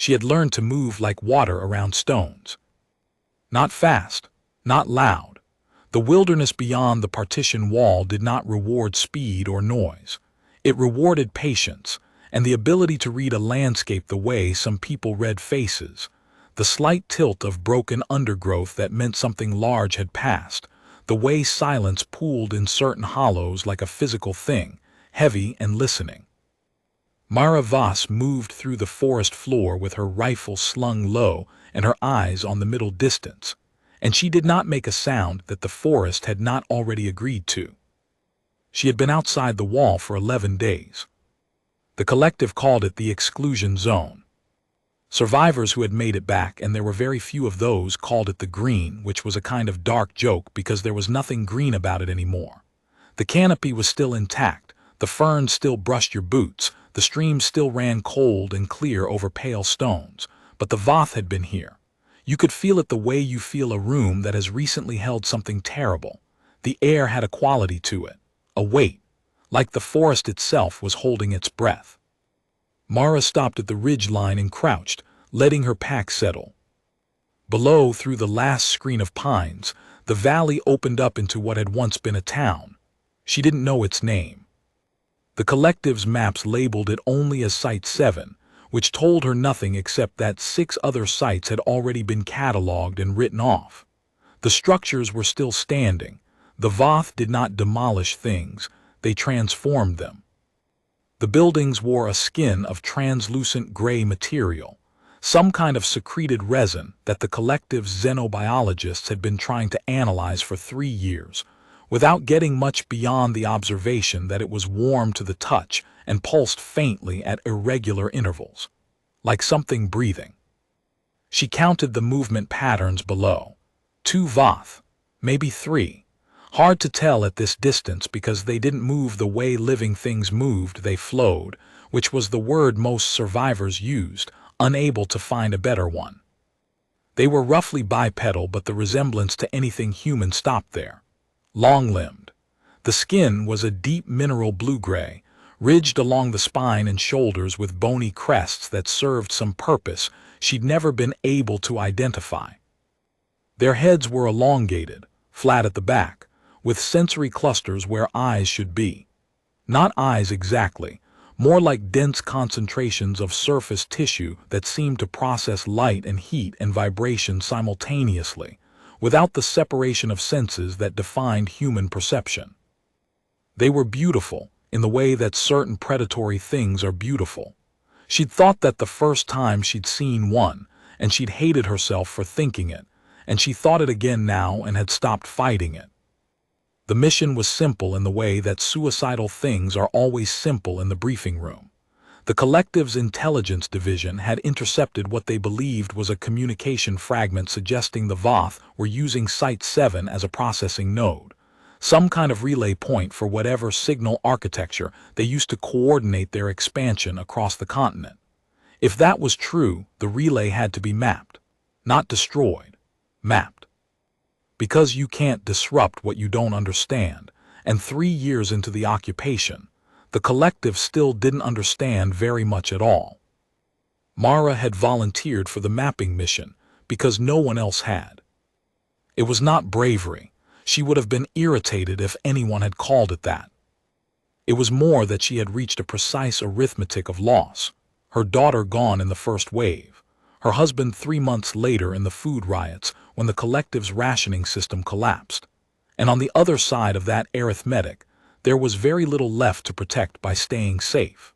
She had learned to move like water around stones. Not fast, not loud. The wilderness beyond the partition wall did not reward speed or noise. It rewarded patience, and the ability to read a landscape the way some people read faces. The slight tilt of broken undergrowth that meant something large had passed. The way silence pooled in certain hollows like a physical thing, heavy and listening. Mara Voss moved through the forest floor with her rifle slung low and her eyes on the middle distance, and she did not make a sound that the forest had not already agreed to. She had been outside the wall for 11 days. The collective called it the exclusion zone. Survivors who had made it back, and there were very few of those, called it the green, which was a kind of dark joke because there was nothing green about it anymore. The canopy was still intact, the ferns still brushed your boots, the stream still ran cold and clear over pale stones, but the Voth had been here. You could feel it the way you feel a room that has recently held something terrible. The air had a quality to it, a weight, like the forest itself was holding its breath. Mara stopped at the ridge line and crouched, letting her pack settle. Below, through the last screen of pines, the valley opened up into what had once been a town. She didn't know its name. The collective's maps labeled it only as Site 7, which told her nothing except that 6 other sites had already been catalogued and written off. The structures were still standing. The Voth did not demolish things, they transformed them. The buildings wore a skin of translucent gray material, some kind of secreted resin that the collective's xenobiologists had been trying to analyze for 3 years, without getting much beyond the observation that it was warm to the touch and pulsed faintly at irregular intervals, like something breathing. She counted the movement patterns below. 2 Voth, maybe 3. Hard to tell at this distance because they didn't move the way living things moved, they flowed, which was the word most survivors used, unable to find a better one. They were roughly bipedal, but the resemblance to anything human stopped there. Long-limbed. The skin was a deep mineral blue-gray, ridged along the spine and shoulders with bony crests that served some purpose she'd never been able to identify. Their heads were elongated, flat at the back, with sensory clusters where eyes should be. Not eyes exactly, more like dense concentrations of surface tissue that seemed to process light and heat and vibration simultaneously, without the separation of senses that defined human perception. They were beautiful, in the way that certain predatory things are beautiful. She'd thought that the first time she'd seen one, and she'd hated herself for thinking it, and she thought it again now and had stopped fighting it. The mission was simple in the way that suicidal things are always simple in the briefing room. The collective's intelligence division had intercepted what they believed was a communication fragment suggesting the Voth were using Site 7 as a processing node, some kind of relay point for whatever signal architecture they used to coordinate their expansion across the continent. If that was true, the relay had to be mapped, not destroyed, mapped. Because you can't disrupt what you don't understand, and 3 years into the occupation, the collective still didn't understand very much at all. Mara had volunteered for the mapping mission because no one else had. It was not bravery. She would have been irritated if anyone had called it that. It was more that she had reached a precise arithmetic of loss. Her daughter gone in the first wave. Her husband 3 months later in the food riots when the collective's rationing system collapsed. And on the other side of that arithmetic, there was very little left to protect by staying safe.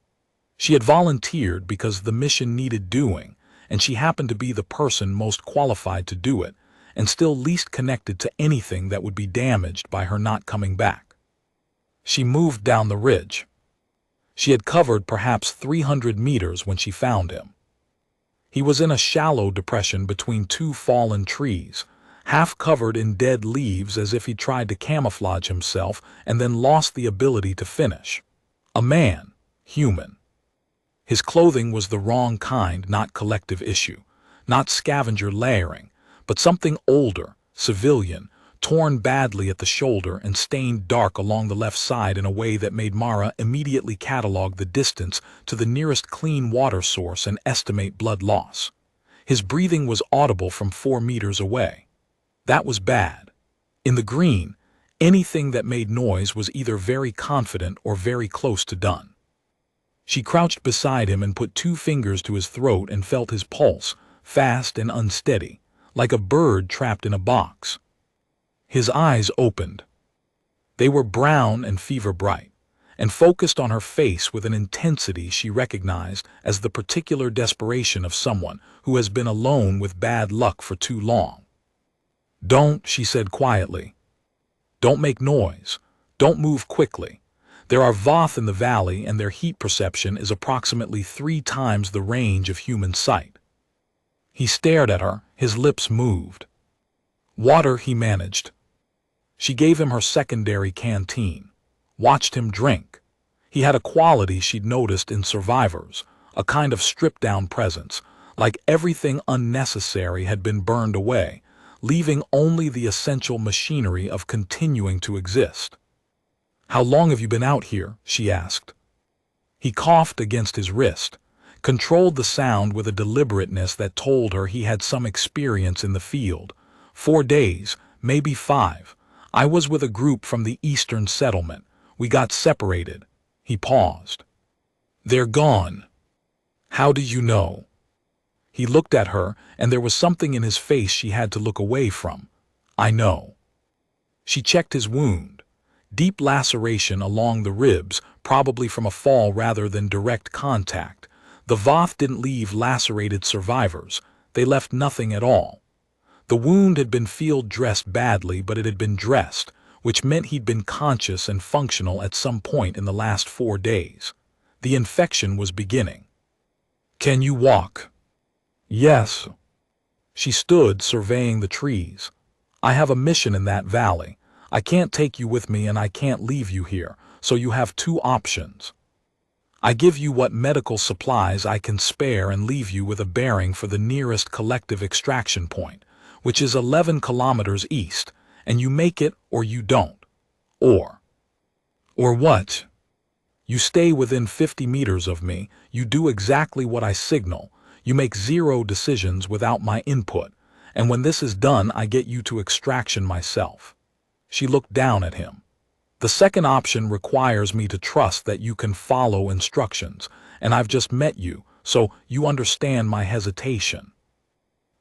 She had volunteered because the mission needed doing, and she happened to be the person most qualified to do it, and still least connected to anything that would be damaged by her not coming back. She moved down the ridge. She had covered perhaps 300 meters when she found him. He was in a shallow depression between 2 fallen trees, half covered in dead leaves as if he tried to camouflage himself and then lost the ability to finish. A man, human. His clothing was the wrong kind, not collective issue, not scavenger layering, but something older, civilian, torn badly at the shoulder and stained dark along the left side in a way that made Mara immediately catalog the distance to the nearest clean water source and estimate blood loss. His breathing was audible from 4 meters away. That was bad. In the green, anything that made noise was either very confident or very close to done. She crouched beside him and put 2 fingers to his throat and felt his pulse, fast and unsteady, like a bird trapped in a box. His eyes opened. They were brown and fever-bright, and focused on her face with an intensity she recognized as the particular desperation of someone who has been alone with bad luck for too long. "Don't," she said quietly. "Don't make noise. Don't move quickly. There are Voth in the valley, and their heat perception is approximately 3 times the range of human sight." He stared at her, his lips moved. "Water," he managed. She gave him her secondary canteen, watched him drink. He had a quality she'd noticed in survivors, a kind of stripped-down presence, like everything unnecessary had been burned away, leaving only the essential machinery of continuing to exist. "How long have you been out here?" she asked. He coughed against his wrist, controlled the sound with a deliberateness that told her he had some experience in the field. 4 days, maybe 5. I was with a group from the eastern settlement. We got separated." He paused. "They're gone." "How do you know?" He looked at her, and there was something in his face she had to look away from. "I know." She checked his wound. Deep laceration along the ribs, probably from a fall rather than direct contact. The Voth didn't leave lacerated survivors. They left nothing at all. The wound had been field-dressed badly, but it had been dressed, which meant he'd been conscious and functional at some point in the last 4 days. The infection was beginning. "Can you walk?" "Yes." She stood, surveying the trees. "I have a mission in that valley. I can't take you with me and I can't leave you here, so you have 2 options. I give you what medical supplies I can spare and leave you with a bearing for the nearest collective extraction point, which is 11 kilometers east, and you make it or you don't. Or what? You stay within 50 meters of me, you do exactly what I signal, you make 0 decisions without my input, and when this is done I get you to extraction myself." She looked down at him. "The second option requires me to trust that you can follow instructions, and I've just met you, so you understand my hesitation."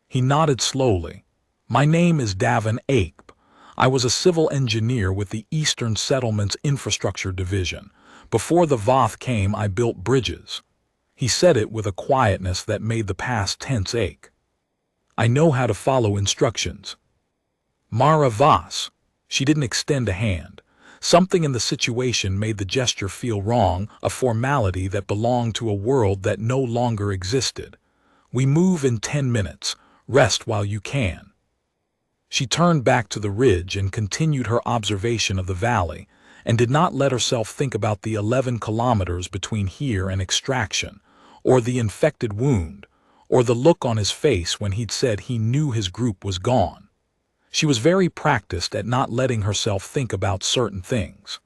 He nodded slowly. "My name is Davin Ape. I was a civil engineer with the Eastern Settlements Infrastructure Division. Before the Voth came, I built bridges." He said it with a quietness that made the past tense ache. "I know how to follow instructions." "Mara Voss." She didn't extend a hand. Something in the situation made the gesture feel wrong, a formality that belonged to a world that no longer existed. "We move in 10 minutes. Rest while you can." She turned back to the ridge and continued her observation of the valley, and did not let herself think about the 11 kilometers between here and extraction, or the infected wound, or the look on his face when he'd said he knew his group was gone. She was very practiced at not letting herself think about certain things.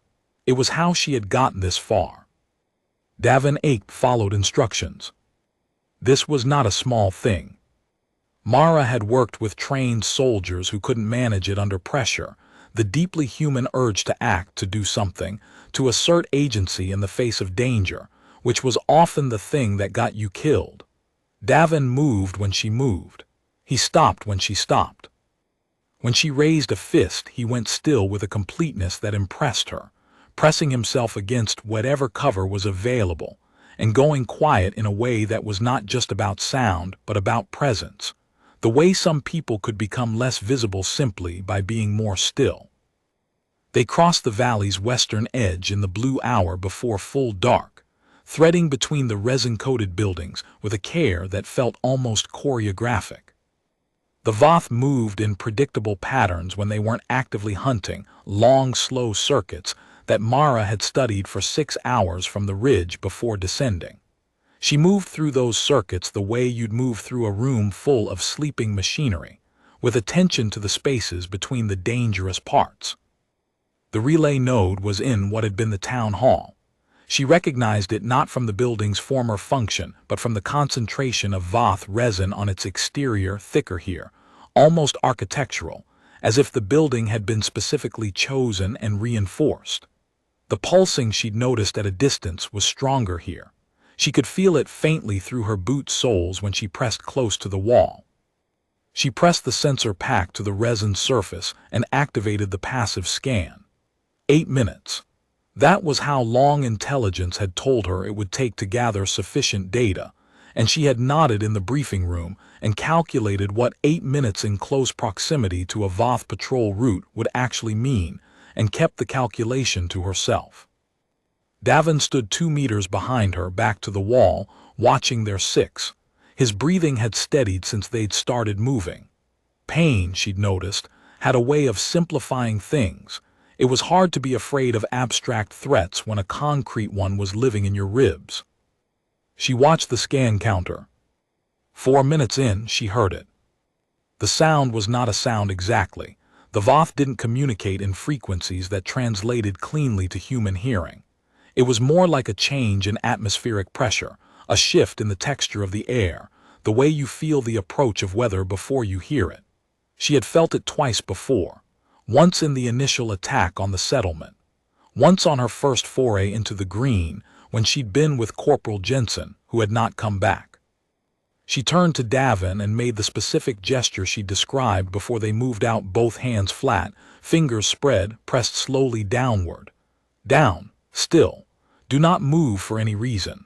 It was how she had gotten this far. Davin Ape followed instructions. This was not a small thing. Mara had worked with trained soldiers who couldn't manage it under pressure, the deeply human urge to act, to do something, to assert agency in the face of danger, which was often the thing that got you killed. Davin moved when she moved. He stopped when she stopped. When she raised a fist, he went still with a completeness that impressed her, pressing himself against whatever cover was available, and going quiet in a way that was not just about sound, but about presence. The way some people could become less visible simply by being more still. They crossed the valley's western edge in the blue hour before full dark, threading between the resin-coated buildings with a care that felt almost choreographic. The Voth moved in predictable patterns when they weren't actively hunting, long, slow circuits that Mara had studied for 6 hours from the ridge before descending. She moved through those circuits the way you'd move through a room full of sleeping machinery, with attention to the spaces between the dangerous parts. The relay node was in what had been the town hall. She recognized it not from the building's former function, but from the concentration of Voth resin on its exterior, thicker here, almost architectural, as if the building had been specifically chosen and reinforced. The pulsing she'd noticed at a distance was stronger here. She could feel it faintly through her boot soles when she pressed close to the wall. She pressed the sensor pack to the resin surface and activated the passive scan. 8 minutes. That was how long intelligence had told her it would take to gather sufficient data, and she had nodded in the briefing room and calculated what 8 minutes in close proximity to a Voth patrol route would actually mean, and kept the calculation to herself. Davin stood 2 meters behind her, back to the wall, watching their six. His breathing had steadied since they'd started moving. Pain, she'd noticed, had a way of simplifying things. It was hard to be afraid of abstract threats when a concrete one was living in your ribs. She watched the scan counter. 4 minutes in, she heard it. The sound was not a sound exactly. The Voth didn't communicate in frequencies that translated cleanly to human hearing. It was more like a change in atmospheric pressure, a shift in the texture of the air, the way you feel the approach of weather before you hear it. She had felt it twice before. Once in the initial attack on the settlement. Once on her first foray into the green, when she'd been with Corporal Jensen, who had not come back. She turned to Davin and made the specific gesture she described before they moved out, both hands flat, fingers spread, pressed slowly downward. Down, still. Do not move for any reason.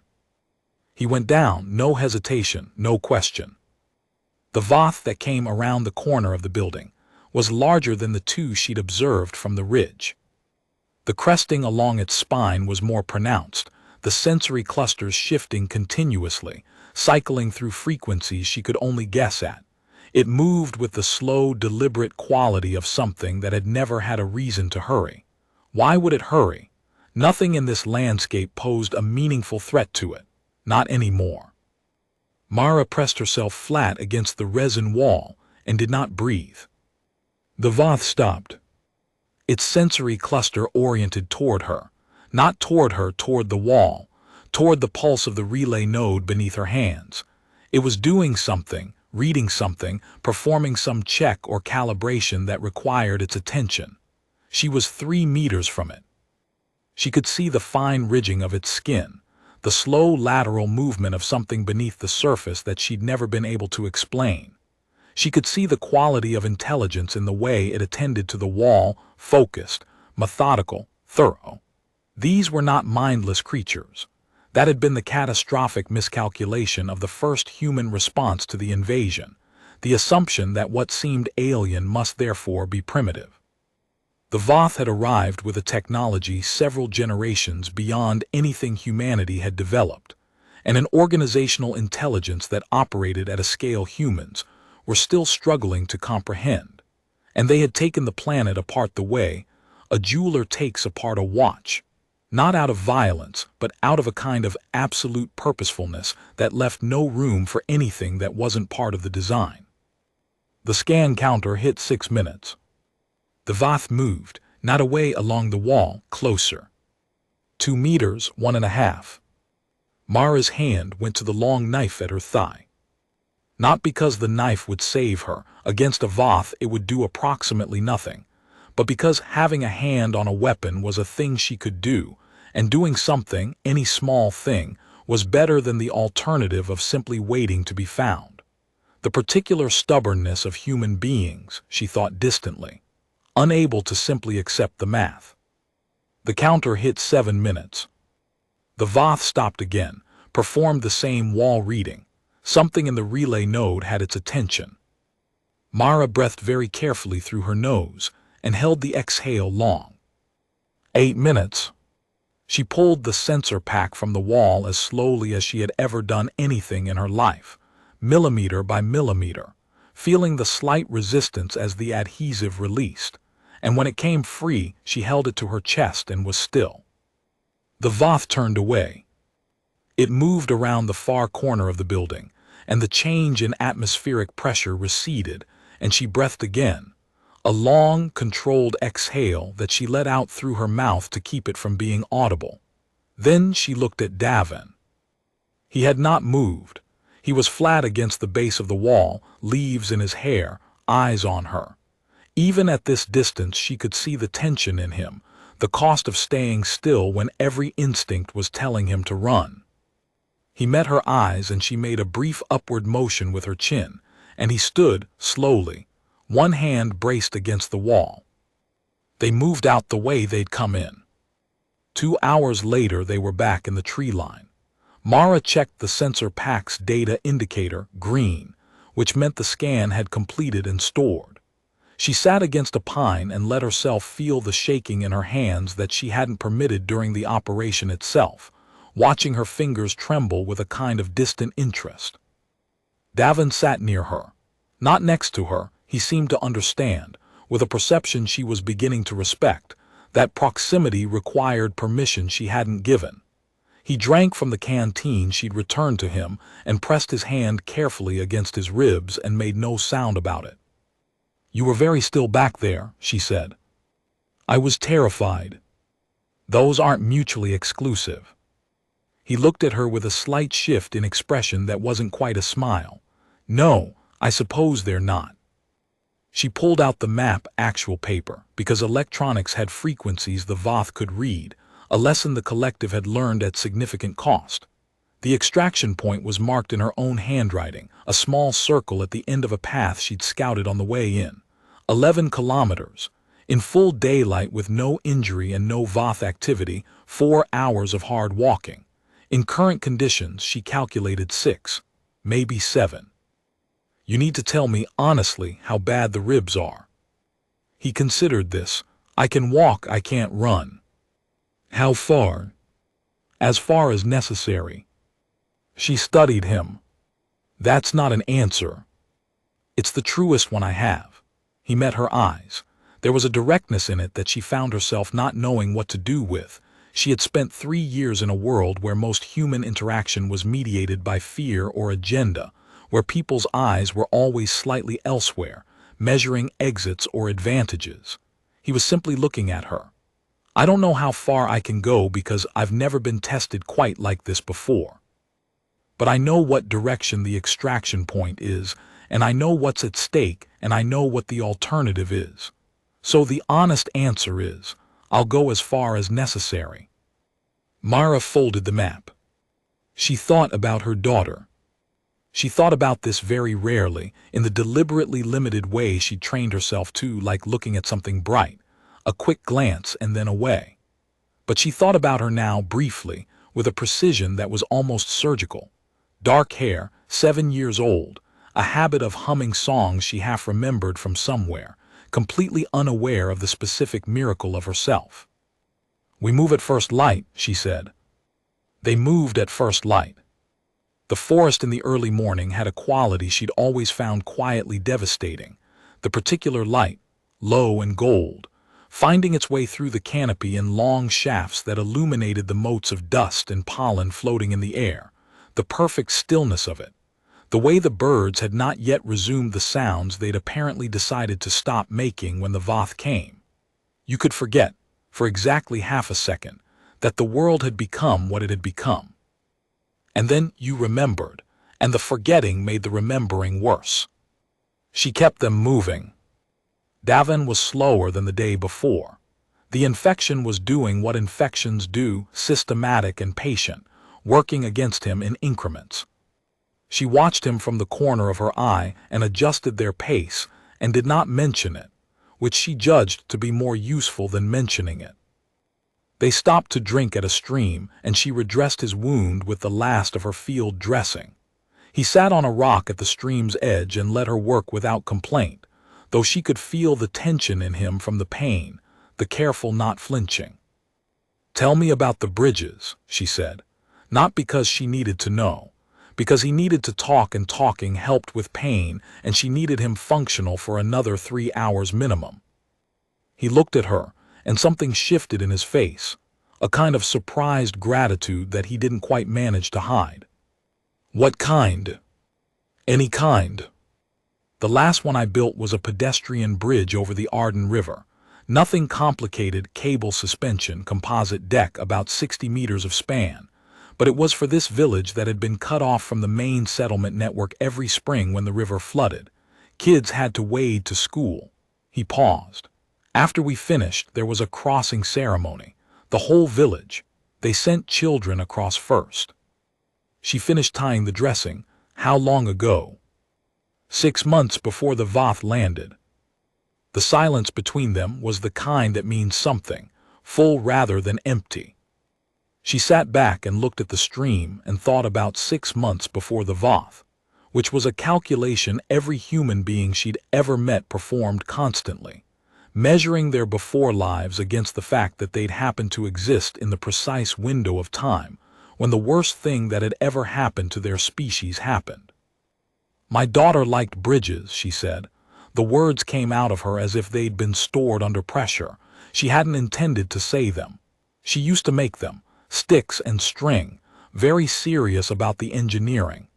He went down, no hesitation, no question. The Voth that came around the corner of the building was larger than the two she'd observed from the ridge. The cresting along its spine was more pronounced, the sensory clusters shifting continuously, cycling through frequencies she could only guess at. It moved with the slow, deliberate quality of something that had never had a reason to hurry. Why would it hurry? Nothing in this landscape posed a meaningful threat to it. Not anymore. Mara pressed herself flat against the resin wall and did not breathe. The Voth stopped. Its sensory cluster oriented toward her, not toward her, toward the wall, toward the pulse of the relay node beneath her hands. It was doing something, reading something, performing some check or calibration that required its attention. She was 3 meters from it. She could see the fine ridging of its skin, the slow lateral movement of something beneath the surface that she'd never been able to explain. She could see the quality of intelligence in the way it attended to the wall, focused, methodical, thorough. These were not mindless creatures. That had been the catastrophic miscalculation of the first human response to the invasion, the assumption that what seemed alien must therefore be primitive. The Voth had arrived with a technology several generations beyond anything humanity had developed, and an organizational intelligence that operated at a scale humans were still struggling to comprehend. And they had taken the planet apart the way a jeweler takes apart a watch, not out of violence, but out of a kind of absolute purposefulness that left no room for anything that wasn't part of the design. The scan counter hit 6 minutes. The Voth moved, not away along the wall, closer. 2 meters, 1.5. Mara's hand went to the long knife at her thigh. Not because the knife would save her. Against a Voth it would do approximately nothing, but because having a hand on a weapon was a thing she could do, and doing something, any small thing, was better than the alternative of simply waiting to be found. The particular stubbornness of human beings, she thought distantly, unable to simply accept the math. The counter hit 7 minutes. The Voth stopped again, performed the same wall reading. Something in the relay node had its attention. Mara breathed very carefully through her nose and held the exhale long. 8 minutes. She pulled the sensor pack from the wall as slowly as she had ever done anything in her life, millimeter by millimeter, feeling the slight resistance as the adhesive released, and when it came free, she held it to her chest and was still. The Voth turned away. It moved around the far corner of the building, and the change in atmospheric pressure receded, and she breathed again, a long, controlled exhale that she let out through her mouth to keep it from being audible. Then she looked at Davin. He had not moved. He was flat against the base of the wall, leaves in his hair, eyes on her. Even at this distance she could see the tension in him, the cost of staying still when every instinct was telling him to run. He met her eyes and she made a brief upward motion with her chin, and he stood, slowly, one hand braced against the wall. They moved out the way they'd come in. 2 hours later they were back in the tree line. Mara checked the sensor pack's data indicator, green, which meant the scan had completed and stored. She sat against a pine and let herself feel the shaking in her hands that she hadn't permitted during the operation itself, watching her fingers tremble with a kind of distant interest. Davin sat near her. Not next to her, he seemed to understand, with a perception she was beginning to respect, that proximity required permission she hadn't given. He drank from the canteen she'd returned to him and pressed his hand carefully against his ribs and made no sound about it. "You were very still back there," she said. "I was terrified." "Those aren't mutually exclusive." He looked at her with a slight shift in expression that wasn't quite a smile. "No, I suppose they're not." She pulled out the map actual paper, because electronics had frequencies the Voth could read, a lesson the collective had learned at significant cost. The extraction point was marked in her own handwriting, a small circle at the end of a path she'd scouted on the way in. 11 kilometers. In full daylight with no injury and no Voth activity, 4 hours of hard walking. In current conditions, she calculated 6, maybe 7. "You need to tell me honestly how bad the ribs are." He considered this. "I can walk, I can't run." "How far?" "As far as necessary." She studied him. "That's not an answer." "It's the truest one I have." He met her eyes. There was a directness in it that she found herself not knowing what to do with. She had spent 3 years in a world where most human interaction was mediated by fear or agenda, where people's eyes were always slightly elsewhere, measuring exits or advantages. He was simply looking at her. "I don't know how far I can go because I've never been tested quite like this before. But I know what direction the extraction point is, and I know what's at stake, and I know what the alternative is. So the honest answer is, I'll go as far as necessary." Mara folded the map. She thought about her daughter. She thought about this very rarely, in the deliberately limited way she trained herself to, like looking at something bright, a quick glance and then away. But she thought about her now briefly, with a precision that was almost surgical. Dark hair, 7 years old, a habit of humming songs she half remembered from somewhere, completely unaware of the specific miracle of herself. "We move at first light," she said. They moved at first light. The forest in the early morning had a quality she'd always found quietly devastating, the particular light, low and gold, finding its way through the canopy in long shafts that illuminated the motes of dust and pollen floating in the air, the perfect stillness of it, the way the birds had not yet resumed the sounds they'd apparently decided to stop making when the Voth came. You could forget, for exactly half a second, that the world had become what it had become. And then you remembered, and the forgetting made the remembering worse. She kept them moving. Davin was slower than the day before. The infection was doing what infections do, systematic and patient, working against him in increments. She watched him from the corner of her eye and adjusted their pace and did not mention it, which she judged to be more useful than mentioning it. They stopped to drink at a stream, and she redressed his wound with the last of her field dressing. He sat on a rock at the stream's edge and let her work without complaint, though she could feel the tension in him from the pain, the careful not flinching. "Tell me about the bridges," she said, not because she needed to know, because he needed to talk and talking helped with pain and she needed him functional for another 3 hours minimum. He looked at her, and something shifted in his face, a kind of surprised gratitude that he didn't quite manage to hide. "What kind?" "Any kind." The last one I built was a pedestrian bridge over the Arden River. Nothing complicated, cable suspension, composite deck, about 60 meters of span. But it was for this village that had been cut off from the main settlement network every spring when the river flooded. Kids had to wade to school. He paused. After we finished, there was a crossing ceremony. The whole village. They sent children across first. She finished tying the dressing. How long ago? 6 months before the Voth landed. The silence between them was the kind that means something, full rather than empty. She sat back and looked at the stream and thought about 6 months before the Voth, which was a calculation every human being she'd ever met performed constantly, measuring their before lives against the fact that they'd happened to exist in the precise window of time when the worst thing that had ever happened to their species happened. My daughter liked bridges, she said. The words came out of her as if they'd been stored under pressure. She hadn't intended to say them. She used to make them, sticks and string, very serious about the engineering.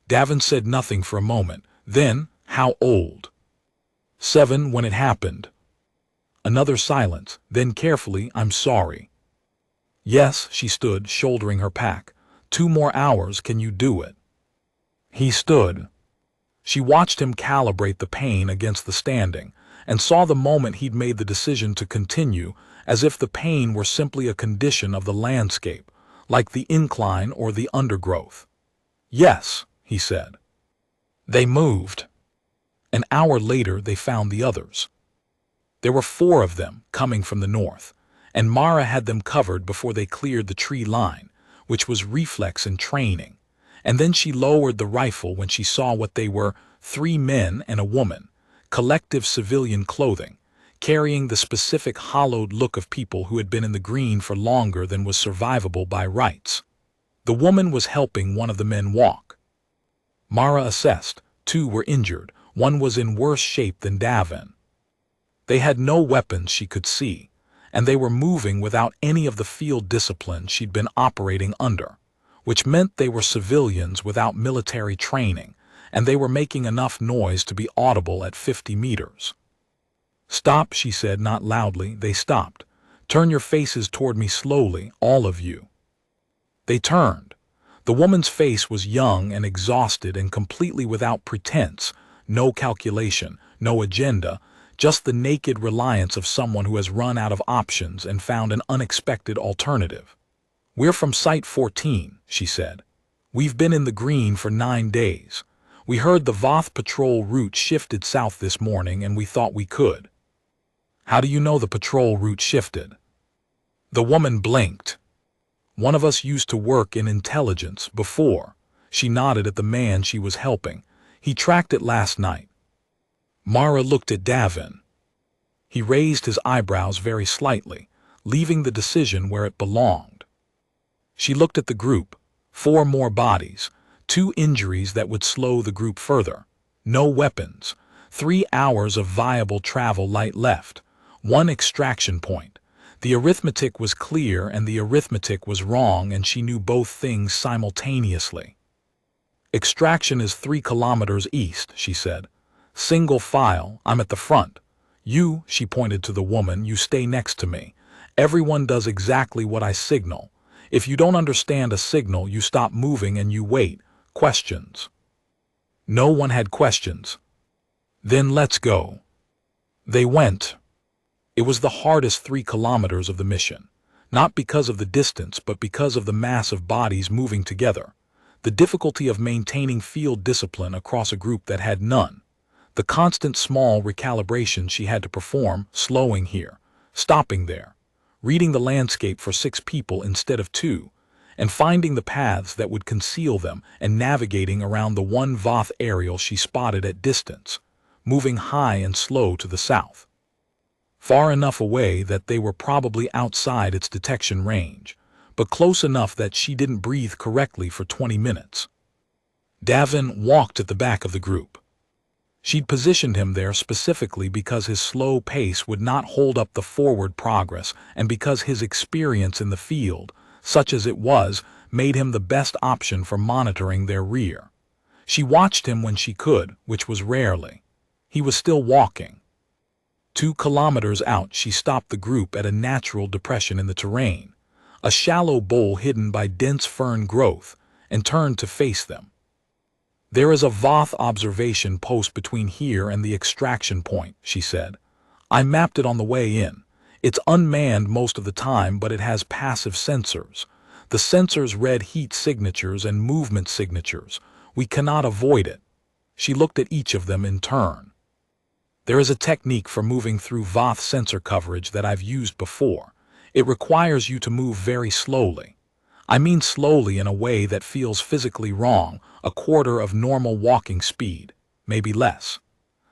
Davin said nothing for a moment. Then, how old? 7 when it happened. Another silence, then carefully, I'm sorry. Yes, she stood, shouldering her pack. 2 more hours, can you do it? He stood. She watched him calibrate the pain against the standing, and saw the moment he'd made the decision to continue, as if the pain were simply a condition of the landscape, like the incline or the undergrowth. Yes, he said. They moved. An hour later they found the others. There were 4 of them coming from the north, and Mara had them covered before they cleared the tree line, which was reflex and training. And then she lowered the rifle when she saw what they were, 3 men and a woman, collective civilian clothing, carrying the specific hollowed look of people who had been in the green for longer than was survivable by rights. The woman was helping one of the men walk. Mara assessed. 2 were injured. 1 was in worse shape than Davin. They had no weapons she could see, and they were moving without any of the field discipline she'd been operating under, which meant they were civilians without military training, and they were making enough noise to be audible at 50 meters. Stop, she said, not loudly. They stopped. Turn your faces toward me slowly, all of you. They turned. The woman's face was young and exhausted and completely without pretense, no calculation, no agenda, just the naked reliance of someone who has run out of options and found an unexpected alternative. We're from Site 14, she said. We've been in the green for 9 days. We heard the Voth patrol route shifted south this morning and we thought we could. How do you know the patrol route shifted? The woman blinked. One of us used to work in intelligence before. She nodded at the man she was helping. He tracked it last night. Mara looked at Davin. He raised his eyebrows very slightly, leaving the decision where it belonged. She looked at the group. 4 more bodies, 2 injuries that would slow the group further. No weapons. 3 hours of viable travel light left. 1 extraction point. The arithmetic was clear and the arithmetic was wrong, and she knew both things simultaneously. Extraction is 3 kilometers east, she said. Single file, I'm at the front. You, she pointed to the woman, you stay next to me. Everyone does exactly what I signal. If you don't understand a signal, you stop moving and you wait. Questions? No one had questions. Then let's go. They went. It was the hardest 3 kilometers of the mission, not because of the distance, but because of the mass of bodies moving together, the difficulty of maintaining field discipline across a group that had none, the constant small recalibration she had to perform, slowing here, stopping there, reading the landscape for 6 people instead of 2, and finding the paths that would conceal them and navigating around the 1 Voth aerial she spotted at distance, moving high and slow to the south. Far enough away that they were probably outside its detection range, but close enough that she didn't breathe correctly for 20 minutes. Davin walked at the back of the group. She'd positioned him there specifically because his slow pace would not hold up the forward progress, and because his experience in the field, such as it was, made him the best option for monitoring their rear. She watched him when she could, which was rarely. He was still walking. 2 kilometers out, she stopped the group at a natural depression in the terrain, a shallow bowl hidden by dense fern growth, and turned to face them. "There is a Voth observation post between here and the extraction point," she said. "I mapped it on the way in. It's unmanned most of the time, but it has passive sensors. The sensors read heat signatures and movement signatures. We cannot avoid it." She looked at each of them in turn. "There is a technique for moving through Voth sensor coverage that I've used before. It requires you to move very slowly. I mean slowly in a way that feels physically wrong, a quarter of normal walking speed, maybe less.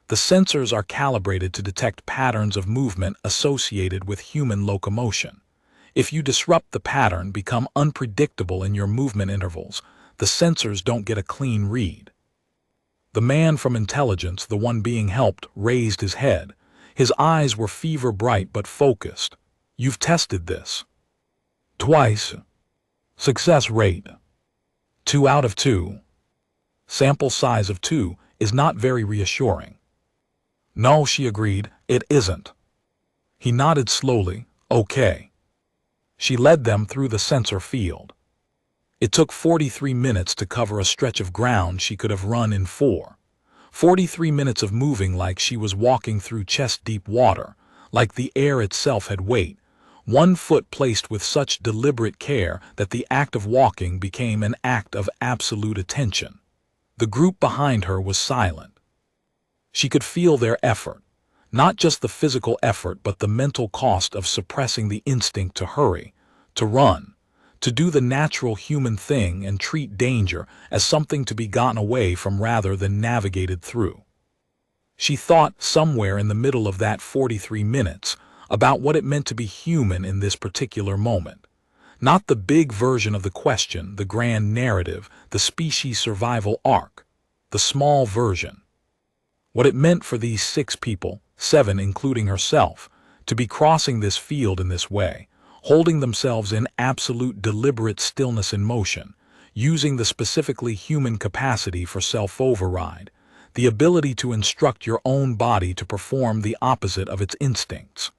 The sensors are calibrated to detect patterns of movement associated with human locomotion. If you disrupt the pattern, become unpredictable in your movement intervals, the sensors don't get a clean read." The man from intelligence, the one being helped, raised his head. His eyes were fever bright but focused. "You've tested this?" "Twice. Success rate 2 out of 2. Sample size of 2 is not very reassuring." "No," she agreed, "it isn't." He nodded slowly. "Okay." She led them through the sensor field. It took 43 minutes to cover a stretch of ground she could have run in 4. 43 minutes of moving like she was walking through chest-deep water, like the air itself had weight, one foot placed with such deliberate care that the act of walking became an act of absolute attention. The group behind her was silent. She could feel their effort, not just the physical effort but the mental cost of suppressing the instinct to hurry, to run, to do the natural human thing and treat danger as something to be gotten away from rather than navigated through. She thought, somewhere in the middle of that 43 minutes, about what it meant to be human in this particular moment. Not the big version of the question, the grand narrative, the species survival arc, the small version. What it meant for these 6 people, 7 including herself, to be crossing this field in this way, holding themselves in absolute deliberate stillness in motion, using the specifically human capacity for self-override, the ability to instruct your own body to perform the opposite of its instincts.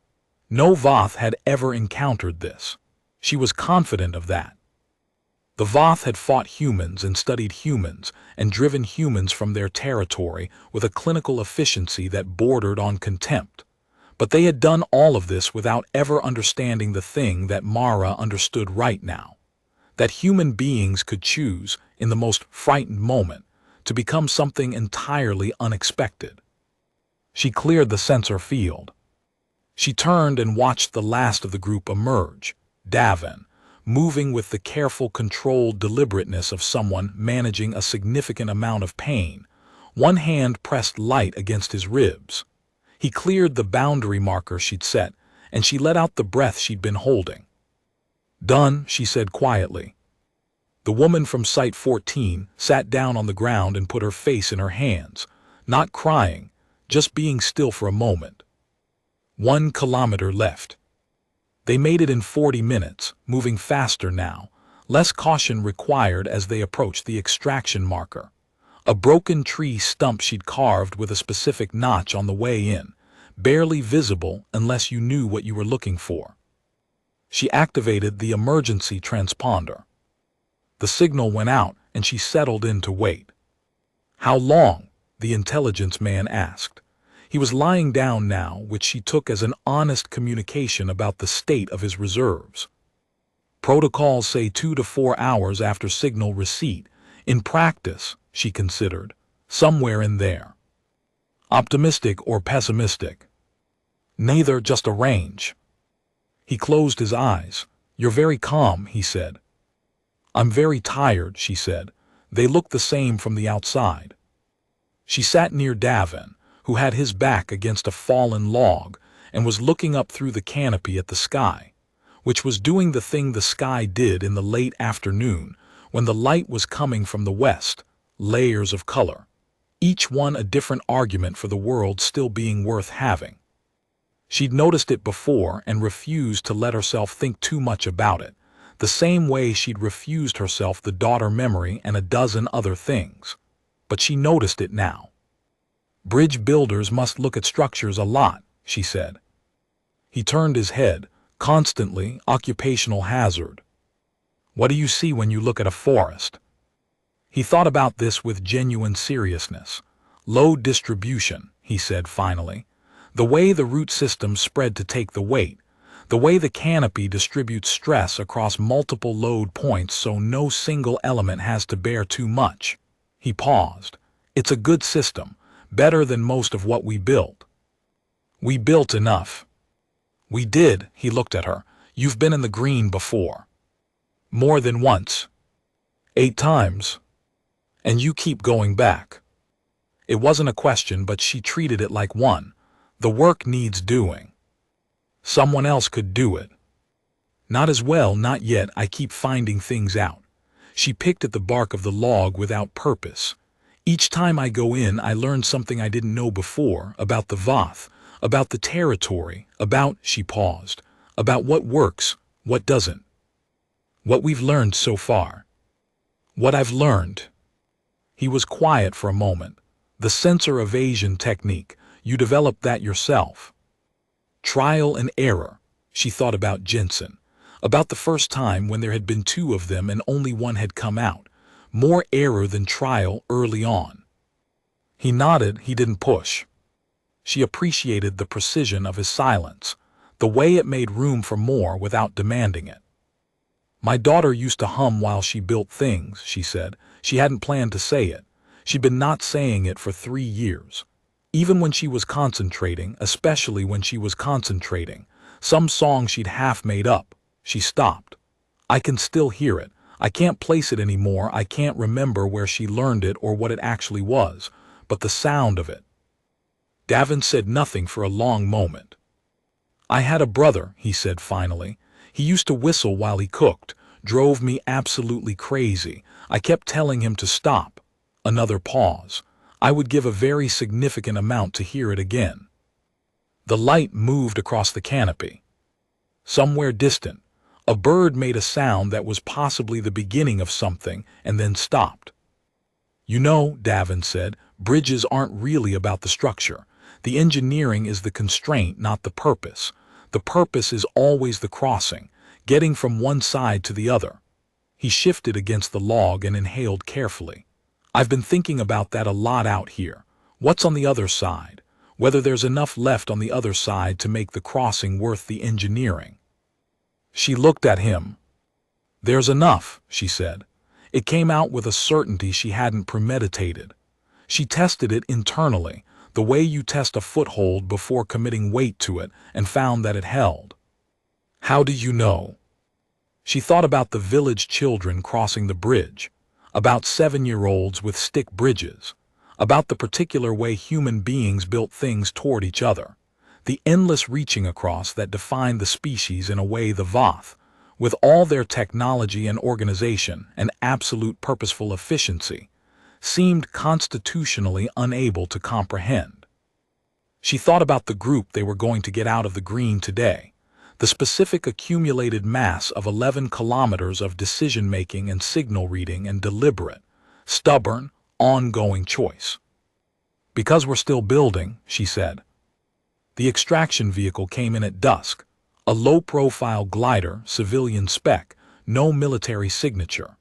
No Voth had ever encountered this. She was confident of that. The Voth had fought humans and studied humans and driven humans from their territory with a clinical efficiency that bordered on contempt. But they had done all of this without ever understanding the thing that Mara understood right now. That human beings could choose, in the most frightened moment, to become something entirely unexpected. She cleared the sensor field. She turned and watched the last of the group emerge, Davin, moving with the careful, controlled deliberateness of someone managing a significant amount of pain, one hand pressed light against his ribs. He cleared the boundary marker she'd set, and she let out the breath she'd been holding. "Done," she said quietly. The woman from Site 14 sat down on the ground and put her face in her hands, not crying, just being still for a moment. 1 kilometer left. They made it in 40 minutes, moving faster now, less caution required as they approached the extraction marker. A broken tree stump she'd carved with a specific notch on the way in, barely visible unless you knew what you were looking for. She activated the emergency transponder. The signal went out and she settled in to wait. "How long?" the intelligence man asked. He was lying down now, which she took as an honest communication about the state of his reserves. "Protocols say 2 to 4 hours after signal receipt. In practice," she considered, "somewhere in there." Optimistic or pessimistic? Neither, just a range. He closed his eyes. "You're very calm," he said. "I'm very tired," she said. "They look the same from the outside." She sat near Davin, who had his back against a fallen log and was looking up through the canopy at the sky, which was doing the thing the sky did in the late afternoon when the light was coming from the west, layers of color, each one a different argument for the world still being worth having. She'd noticed it before and refused to let herself think too much about it, the same way she'd refused herself the daughter memory and a dozen other things. but she noticed it now. Bridge builders must look at structures a lot, she said. He turned his head. Constantly, occupational hazard. What do you see when you look at a forest? He thought about this with genuine seriousness. Load distribution, he said finally. The way the root systems spread to take the weight. The way the canopy distributes stress across multiple load points so no single element has to bear too much. He paused. It's a good system, better than most of what we built. We built enough. We did, he looked at her. You've been in the green before. More than once. 8 times. And you keep going back. It wasn't a question, but she treated it like one. The work needs doing. Someone else could do it. Not as well, not yet. I keep finding things out. She picked at the bark of the log without purpose. Each time I go in, I learn something I didn't know before, about the Voth, about the territory, she paused, about what works, what doesn't. What we've learned so far. What I've learned. He was quiet for a moment. The sensor evasion technique, you developed that yourself. Trial and error. She thought about Jensen. About the first time when there had been 2 of them and only one had come out. More error than trial early on. He nodded. He didn't push. She appreciated the precision of his silence, the way it made room for more without demanding it. My daughter used to hum while she built things, she said. She hadn't planned to say it. She'd been not saying it for 3 years. Even when she was concentrating, especially when she was concentrating, some song she'd half made up, she stopped. I can still hear it. I can't place it anymore. I can't remember where she learned it or what it actually was, but the sound of it. Davin said nothing for a long moment. I had a brother, he said finally. He used to whistle while he cooked, drove me absolutely crazy. I kept telling him to stop. Another pause. I would give a very significant amount to hear it again. The light moved across the canopy. Somewhere distant, a bird made a sound that was possibly the beginning of something and then stopped. You know, Davin said, bridges aren't really about the structure. The engineering is the constraint, not the purpose. The purpose is always the crossing, getting from one side to the other. He shifted against the log and inhaled carefully. I've been thinking about that a lot out here. What's on the other side? Whether there's enough left on the other side to make the crossing worth the engineering. She looked at him. There's enough, she said. It came out with a certainty she hadn't premeditated. She tested it internally, the way you test a foothold before committing weight to it, and found that it held. How do you know? She thought about the village children crossing the bridge, about 7-year-olds with stick bridges, about the particular way human beings built things toward each other, the endless reaching across that defined the species in a way the Voth, with all their technology and organization and absolute purposeful efficiency, seemed constitutionally unable to comprehend. She thought about the group they were going to get out of the green today, the specific accumulated mass of 11 kilometers of decision-making and signal reading and deliberate, stubborn, ongoing choice. Because we're still building, she said. The extraction vehicle came in at dusk, a low-profile glider, civilian spec, no military signature.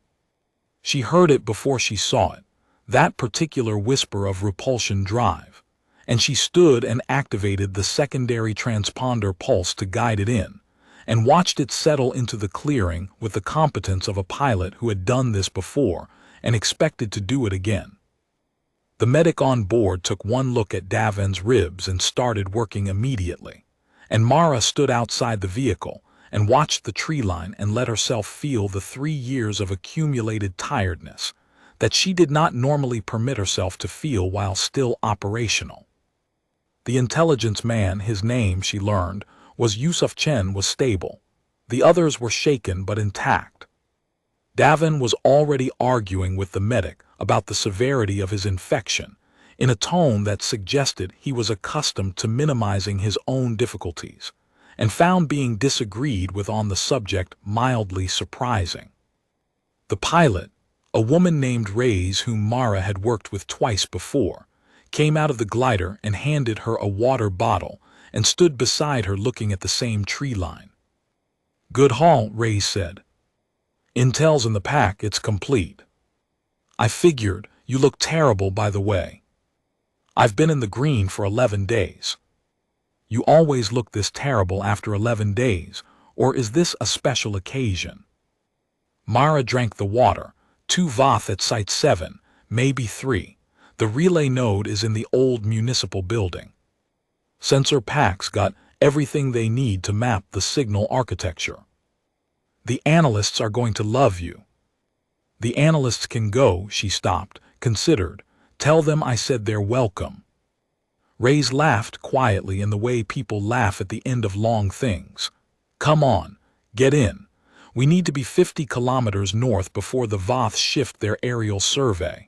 She heard it before she saw it, that particular whisper of repulsion drive, and she stood and activated the secondary transponder pulse to guide it in, and watched it settle into the clearing with the competence of a pilot who had done this before and expected to do it again. The medic on board took one look at Davin's ribs and started working immediately, and Mara stood outside the vehicle and watched the tree line and let herself feel the 3 years of accumulated tiredness that she did not normally permit herself to feel while still operational. The intelligence man, his name, she learned, was Yusuf Chen, was stable. The others were shaken but intact. Davin was already arguing with the medic about the severity of his infection, in a tone that suggested he was accustomed to minimizing his own difficulties, and found being disagreed with on the subject mildly surprising. The pilot, A woman named Reyes, whom Mara had worked with twice before, came out of the glider and handed her a water bottle and stood beside her looking at the same tree line. "Good haul," Reyes said. "Intel's in the pack, it's complete." "I figured. You look terrible, by the way." "I've been in the green for 11 days. "You always look this terrible after 11 days, or is this a special occasion?" Mara drank the water. 2 Voth at Site 7, maybe 3. The relay node is in the old municipal building. Sensor packs got everything they need to map the signal architecture. The analysts are going to love you. The analysts can go. She stopped, considered. Tell them I said they're welcome. Reyes laughed quietly in the way people laugh at the end of long things. Come on, get in. We need to be 50 kilometers north before the Voths shift their aerial survey.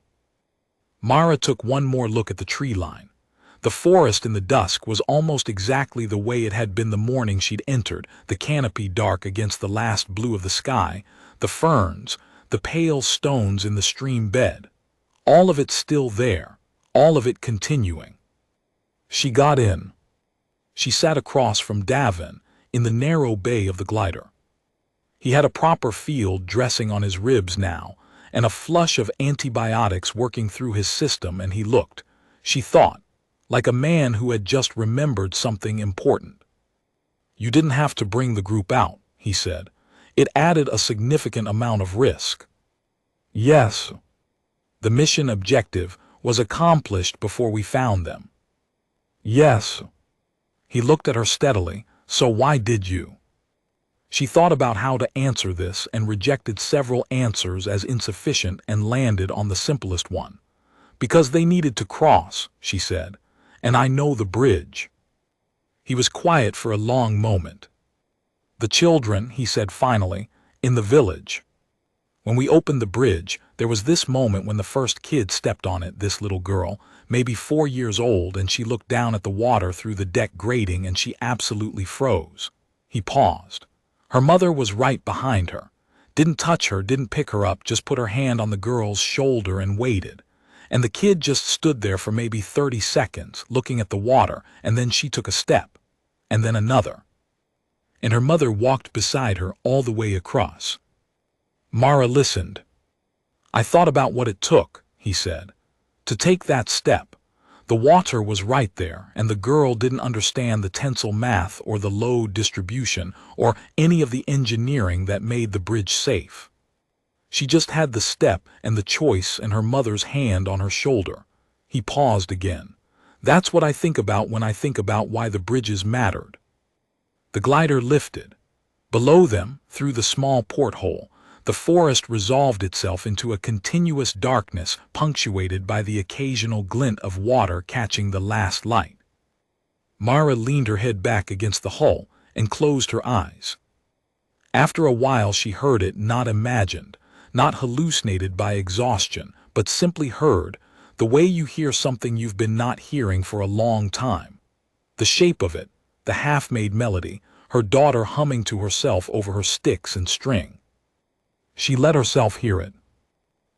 Mara took one more look at the tree line. The forest in the dusk was almost exactly the way it had been the morning she'd entered, the canopy dark against the last blue of the sky, the ferns, the pale stones in the stream bed. All of it still there, all of it continuing. She got in. She sat across from Davin, in the narrow bay of the glider. He had a proper field dressing on his ribs now, and a flush of antibiotics working through his system, and he looked, she thought, like a man who had just remembered something important. "You didn't have to bring the group out," he said. "It added a significant amount of risk." "Yes. The mission objective was accomplished before we found them." "Yes." He looked at her steadily. "So why did you?" She thought about how to answer this and rejected several answers as insufficient and landed on the simplest one. "Because they needed to cross," she said, "and I know the bridge." He was quiet for a long moment. "The children," he said finally, "in the village. When we opened the bridge, there was this moment when the first kid stepped on it, this little girl, maybe 4 years old, and she looked down at the water through the deck grating and she absolutely froze." He paused. Her mother was right behind her. Didn't touch her, didn't pick her up, just put her hand on the girl's shoulder and waited. And the kid just stood there for maybe 30 seconds, looking at the water, and then she took a step, and then another. And her mother walked beside her all the way across. Mara listened. "I thought about what it took," he said, "to take that step. The water was right there, and the girl didn't understand the tensile math or the load distribution or any of the engineering that made the bridge safe. She just had the step and the choice and her mother's hand on her shoulder." He paused again. "That's what I think about when I think about why the bridges mattered." The glider lifted. Below them, through the small porthole, the forest resolved itself into a continuous darkness punctuated by the occasional glint of water catching the last light. Mara leaned her head back against the hull and closed her eyes. After a while she heard it, not imagined, not hallucinated by exhaustion, but simply heard, the way you hear something you've been not hearing for a long time. The shape of it, the half-made melody, her daughter humming to herself over her sticks and string. She let herself hear it.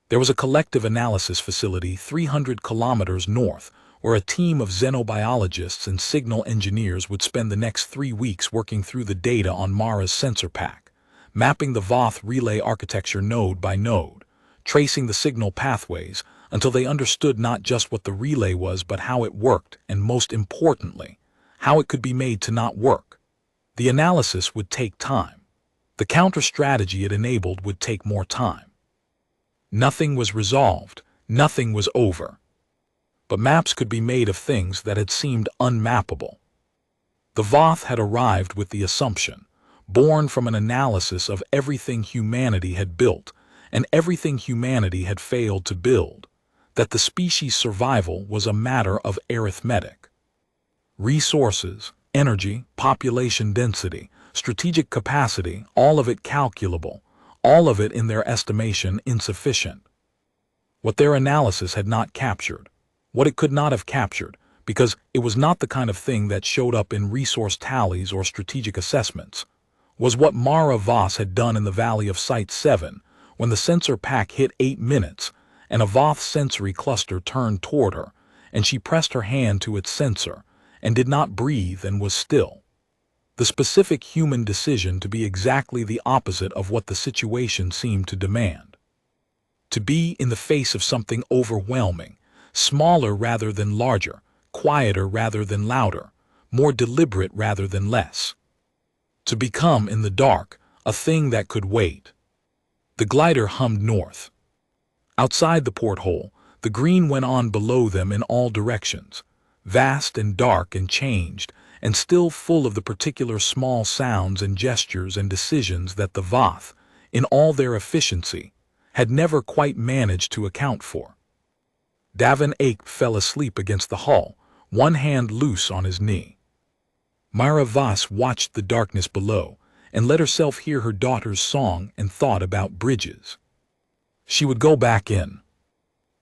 There was a collective analysis facility 300 kilometers north, where a team of xenobiologists and signal engineers would spend the next 3 weeks working through the data on Mara's sensor pack, mapping the Voth relay architecture node by node, tracing the signal pathways until they understood not just what the relay was but how it worked, and most importantly, how it could be made to not work. The analysis would take time. The counter-strategy it enabled would take more time. Nothing was resolved, nothing was over. But maps could be made of things that had seemed unmappable. The Voth had arrived with the assumption, born from an analysis of everything humanity had built and everything humanity had failed to build, that the species' survival was a matter of arithmetic. Resources, energy, population density, strategic capacity, all of it calculable, all of it in their estimation insufficient. What their analysis had not captured, what it could not have captured, because it was not the kind of thing that showed up in resource tallies or strategic assessments, was what Mara Voss had done in the valley of Site 7, When the sensor pack hit 8 minutes, an Avoth sensory cluster turned toward her, and she pressed her hand to its sensor, and did not breathe and was still. The specific human decision to be exactly the opposite of what the situation seemed to demand. To be in the face of something overwhelming, smaller rather than larger, quieter rather than louder, more deliberate rather than less. To become, in the dark, a thing that could wait. The glider hummed north. Outside the porthole, the green went on below them in all directions, vast and dark and changed, and still full of the particular small sounds and gestures and decisions that the Voth, in all their efficiency, had never quite managed to account for. Davin Ake fell asleep against the hull, one hand loose on his knee. Myra Voss watched the darkness below and let herself hear her daughter's song and thought about bridges. She would go back in.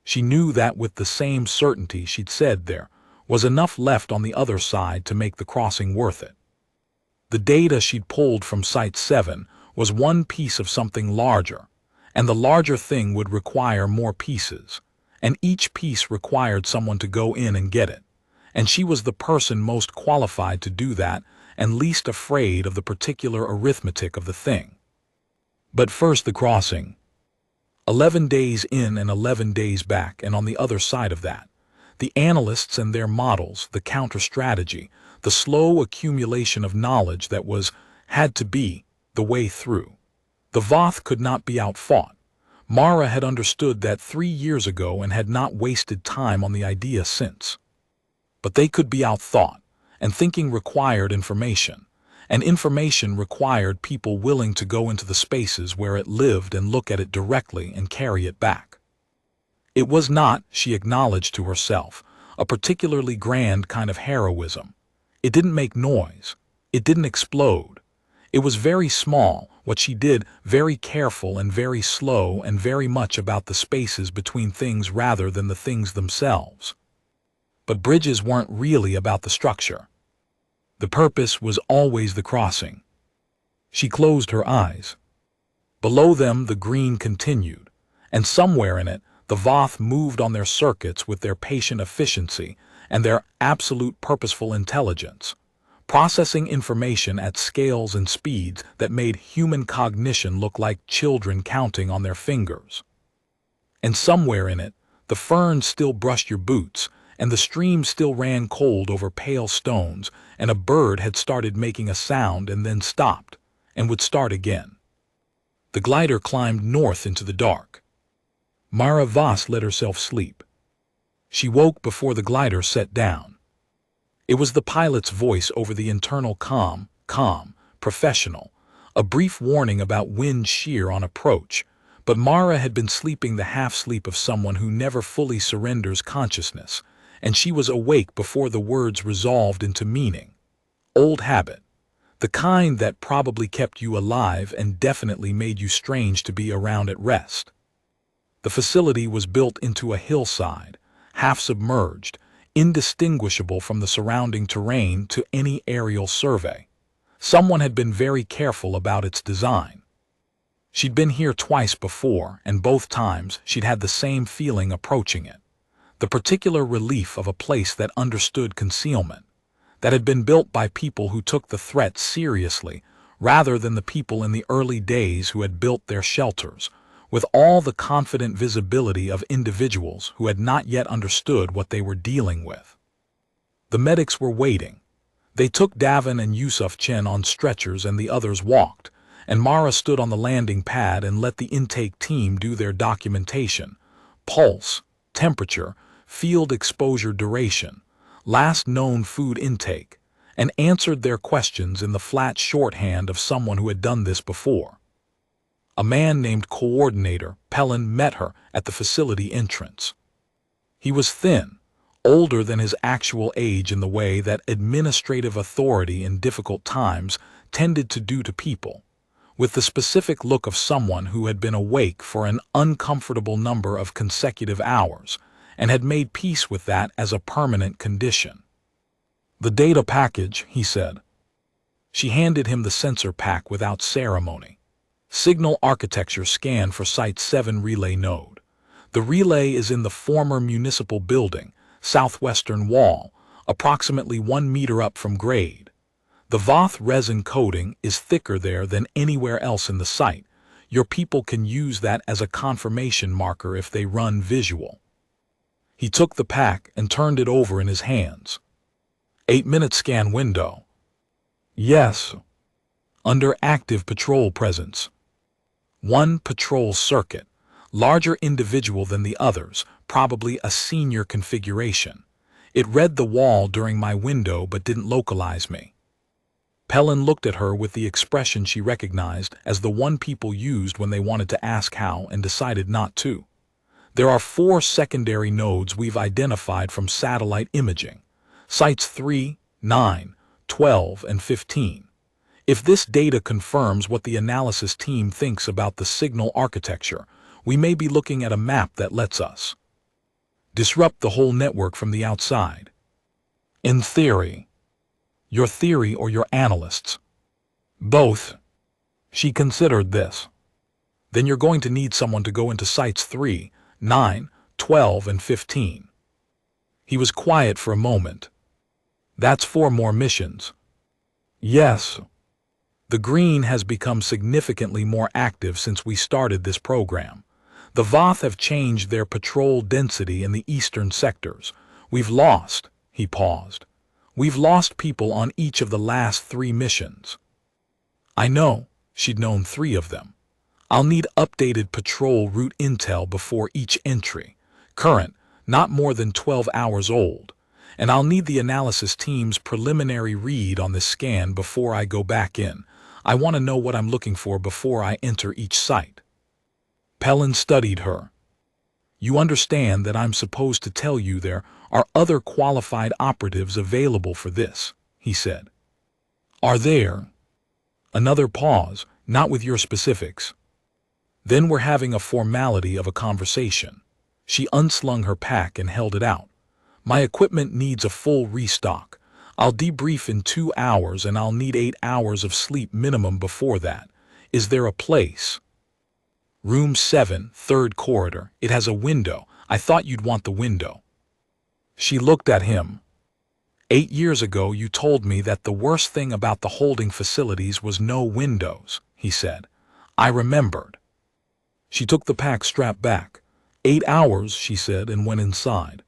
She knew that with the same certainty she'd said there was enough left on the other side to make the crossing worth it. The data she'd pulled from Site 7 was one piece of something larger, and the larger thing would require more pieces, and each piece required someone to go in and get it, and she was the person most qualified to do that and least afraid of the particular arithmetic of the thing. But first the crossing. 11 days in and 11 days back, and on the other side of that, the analysts and their models, the counter-strategy, the slow accumulation of knowledge that had to be, the way through. The Voth could not be outfought. Mara had understood that 3 years ago and had not wasted time on the idea since. But they could be outthought, and thinking required information, and information required people willing to go into the spaces where it lived and look at it directly and carry it back. It was not, she acknowledged to herself, a particularly grand kind of heroism. It didn't make noise. It didn't explode. It was very small, what she did, very careful and very slow and very much about the spaces between things rather than the things themselves. But bridges weren't really about the structure. The purpose was always the crossing. She closed her eyes. Below them the green continued, and somewhere in it the Voth moved on their circuits with their patient efficiency and their absolute purposeful intelligence, processing information at scales and speeds that made human cognition look like children counting on their fingers. And somewhere in it, the ferns still brushed your boots, and the stream still ran cold over pale stones, and a bird had started making a sound and then stopped, and would start again. The glider climbed north into the dark. Mara Voss let herself sleep. She woke before the glider set down. It was the pilot's voice over the internal calm, professional, a brief warning about wind shear on approach, but Mara had been sleeping the half-sleep of someone who never fully surrenders consciousness, and she was awake before the words resolved into meaning. Old habit, the kind that probably kept you alive and definitely made you strange to be around at rest. The facility was built into a hillside, half-submerged, indistinguishable from the surrounding terrain to any aerial survey. Someone had been very careful about its design. She'd been here twice before, and both times she'd had the same feeling approaching it. The particular relief of a place that understood concealment, that had been built by people who took the threat seriously, rather than the people in the early days who had built their shelters, with all the confident visibility of individuals who had not yet understood what they were dealing with. The medics were waiting. They took Davin and Yusuf Chen on stretchers and the others walked, and Mara stood on the landing pad and let the intake team do their documentation, pulse, temperature, field exposure duration, last known food intake, and answered their questions in the flat shorthand of someone who had done this before. A man named Coordinator Pellin met her at the facility entrance. He was thin, older than his actual age in the way that administrative authority in difficult times tended to do to people, with the specific look of someone who had been awake for an uncomfortable number of consecutive hours and had made peace with that as a permanent condition. "The data package," he said. She handed him the sensor pack without ceremony. Signal architecture scan for Site 7 relay node. The relay is in the former municipal building, southwestern wall, approximately 1 meter up from grade. The Voth resin coating is thicker there than anywhere else in the site. Your people can use that as a confirmation marker if they run visual. He took the pack and turned it over in his hands. 8-minute scan window. Yes. Under active patrol presence. 1 patrol circuit, larger individual than the others, probably a senior configuration. It read the wall during my window but didn't localize me. Pellin looked at her with the expression she recognized as the one people used when they wanted to ask how and decided not to. There are 4 secondary nodes we've identified from satellite imaging. Sites 3, 9, 12, and 15. If this data confirms what the analysis team thinks about the signal architecture, we may be looking at a map that lets us disrupt the whole network from the outside. In theory. Your theory or your analysts? Both. She considered this. Then you're going to need someone to go into Sites 3, 9, 12, and 15. He was quiet for a moment. That's 4 more missions. Yes. The Green has become significantly more active since we started this program. The Voth have changed their patrol density in the eastern sectors. We've lost, he paused. We've lost people on each of the last 3 missions. I know, she'd known 3 of them. I'll need updated patrol route intel before each entry. Current, not more than 12 hours old. And I'll need the analysis team's preliminary read on this scan before I go back in. I want to know what I'm looking for before I enter each site. Pellin studied her. You understand that I'm supposed to tell you there are other qualified operatives available for this, he said. Are there? Another pause, not with your specifics. Then we're having a formality of a conversation. She unslung her pack and held it out. My equipment needs a full restock. I'll debrief in 2 hours and I'll need 8 hours of sleep minimum before that. Is there a place? Room 7, 3rd corridor. It has a window. I thought you'd want the window. She looked at him. 8 years ago you told me that the worst thing about the holding facilities was no windows, he said. I remembered. She took the pack strap back. 8 hours, she said, and went inside.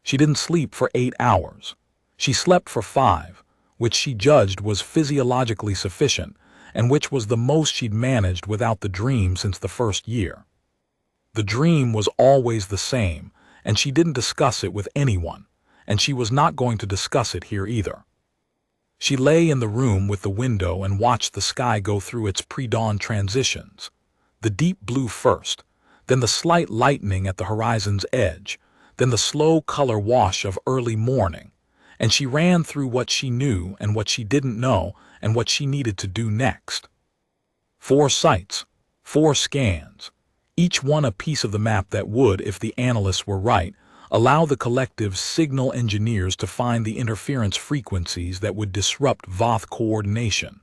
She didn't sleep for 8 hours. She slept for 5, which she judged was physiologically sufficient, and which was the most she'd managed without the dream since the first year. The dream was always the same, and she didn't discuss it with anyone, and she was not going to discuss it here either. She lay in the room with the window and watched the sky go through its pre-dawn transitions. The deep blue first, then the slight lightening at the horizon's edge, then the slow color wash of early morning, and she ran through what she knew and what she didn't know and what she needed to do next. 4 sites, 4 scans, each one a piece of the map that would, if the analysts were right, allow the collective signal engineers to find the interference frequencies that would disrupt Voth coordination,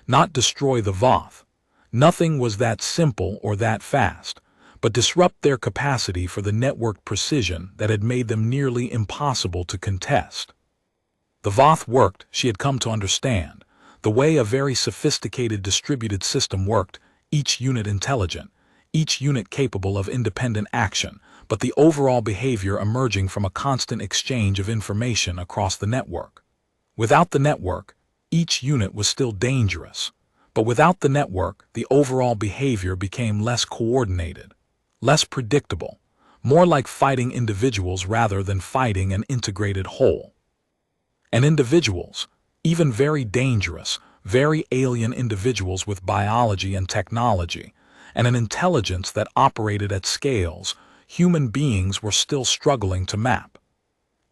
not destroy the Voth. Nothing was that simple or that fast, but disrupt their capacity for the network precision that had made them nearly impossible to contest. The Voth worked, she had come to understand, the way a very sophisticated distributed system worked, each unit intelligent, each unit capable of independent action, but the overall behavior emerging from a constant exchange of information across the network. Without the network, each unit was still dangerous, but without the network, the overall behavior became less coordinated, less predictable, more like fighting individuals rather than fighting an integrated whole. And individuals, even very dangerous, very alien individuals with biology and technology, and an intelligence that operated at scales human beings were still struggling to map.